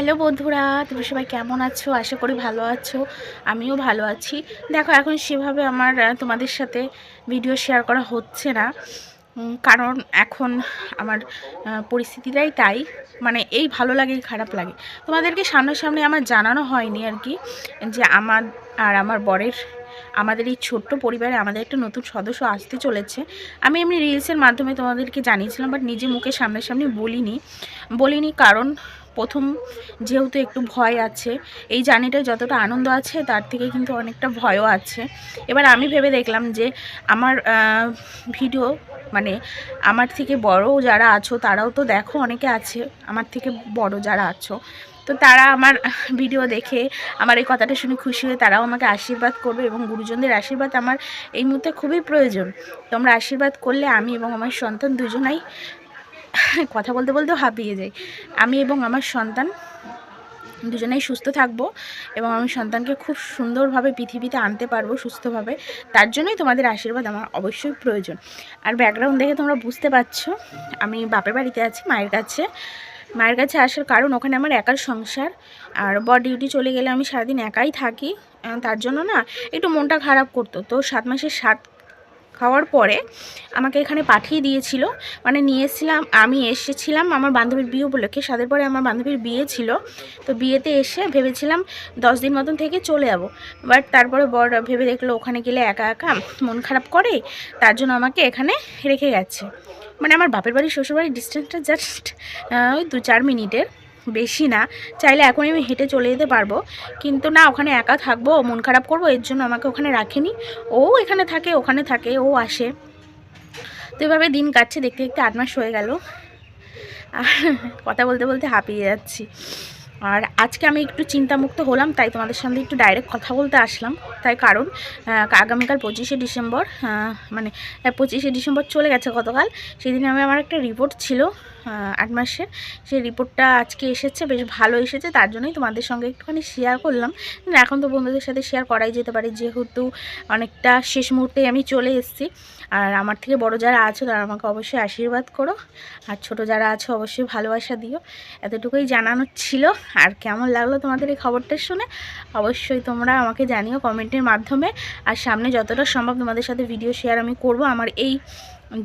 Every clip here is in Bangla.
হ্যালো বন্ধুরা, তোমরা সবাই কেমন আছো? আশা করি ভালো আছো। আমিও ভালো আছি। দেখো, এখন সেভাবে আমার তোমাদের সাথে ভিডিও শেয়ার করা হচ্ছে না, কারণ এখন আমার পরিস্থিতিটাই তাই। মানে এই ভালো লাগে, এই খারাপ লাগে। তোমাদেরকে সামনাসামনি আমার জানানো হয়নি আর কি, যে আমার আর আমার বরের, আমাদের এই ছোট্ট পরিবারে আমাদের একটা নতুন সদস্য আসতে চলেছে। আমি এমনি রিলসের মাধ্যমে তোমাদেরকে জানিয়েছিলাম, বাট নিজে মুখে সামনাসামনি বলিনি কারণ প্রথম যেহেতু একটু ভয় আছে। এই জার্নিটায় যতটা আনন্দ আছে তার থেকে কিন্তু অনেকটা ভয়ও আছে। এবার আমি ভেবে দেখলাম যে আমার ভিডিও, মানে আমার থেকে বড় যারা আছো তারাও তো দেখো, অনেকে আছে আমার থেকে বড় যারা আছো, তো তারা আমার ভিডিও দেখে আমার এই কথাটা শুনে খুশি হয়ে তারাও আমাকে আশীর্বাদ করবে, এবং গুরুজনদের আশীর্বাদ আমার এই মুহূর্তে খুবই প্রয়োজন। তোমরা আশীর্বাদ করলে আমি এবং আমার সন্তান দুজনাই, কথা বলতে বলতেও হাঁপিয়ে যাই, আমি এবং আমার সন্তান দুজনেই সুস্থ থাকবো, এবং আমি সন্তানকে খুব সুন্দরভাবে পৃথিবীতে আনতে পারবো সুস্থভাবে। তার জন্যই তোমাদের আশীর্বাদ আমার অবশ্যই প্রয়োজন। আর ব্যাকগ্রাউন্ড দেখে তোমরা বুঝতে পারছো আমি বাপের বাড়িতে আছি, মায়ের কাছে আসার কারণ ওখানে আমার একার সংসার, আর বর ডিউটি চলে গেলে আমি সারাদিন একাই থাকি। তার জন্য না একটু মনটা খারাপ করতো। তো 7 মাসের 7 খাওয়ার পরে আমাকে এখানে পাঠিয়ে দিয়েছিল, মানে আমি এসেছিলাম আমার বান্ধবীর বিয়ে উপলক্ষে। 7 পরে আমার বান্ধবীর বিয়ে ছিল, তো বিয়েতে এসে ভেবেছিলাম 10 দিন মতন থেকে চলে যাব। বাট তারপরে বর ভেবে দেখলো ওখানে গেলে একা একা মন খারাপ করে, তার জন্য আমাকে এখানে রেখে গেছে। মানে আমার বাপের বাড়ি শ্বশুরবাড়ির ডিস্টেন্সটা জাস্ট ওই 2-4 মিনিটের, বেশি না। চাইলে এখনই আমি হেঁটে চলে যেতে পারবো, কিন্তু না, ওখানে একা থাকবো, মন খারাপ করবো, এর জন্য আমাকে ওখানে রাখেনি। ও এখানে থাকে, ওখানে থাকে, ও আসে। তো এভাবে দিন কাটছে, দেখতে দেখতে 8 মাস হয়ে গেল। আর কথা বলতে বলতে হাঁপিয়ে যাচ্ছি। আর আজকে আমি একটু চিন্তামুক্ত হলাম, তাই তোমাদের সামনে একটু ডাইরেক্ট কথা বলতে আসলাম। তাই কারণ আগামীকাল 25শে ডিসেম্বর, মানে 25শে ডিসেম্বর চলে গেছে গতকাল। সেদিন আমার একটা রিপোর্ট ছিল 8 মাসের, সেই রিপোর্টটা আজকে এসেছে, বেশ ভালো এসেছে। তার জন্যই তোমাদের সঙ্গে একটুখানি শেয়ার করলাম। এখন তো বন্ধুদের সাথে শেয়ার করাই যেতে পারে, যেহেতু অনেকটা শেষ মুহূর্তে আমি চলে এসেছি। আর আমার থেকে বড় যারা আছো তারা আমাকে অবশ্যই আশীর্বাদ করো, আর ছোট যারা আছো অবশ্যই ভালোবাসা দিও। এতটুকুই জানানোর ছিল। আর কেমন লাগলো তোমাদের এই খবরটা শুনে অবশ্যই তোমরা আমাকে জানিও কমেন্টের মাধ্যমে। আর সামনে যতটা সম্ভব তোমাদের সাথে ভিডিও শেয়ার আমি করব আমার এই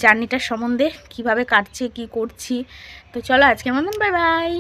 জার্নিটার সম্বন্ধে, কিভাবে কাটছে, কি করছি। তো চলো আজকের মতন বাই বাই।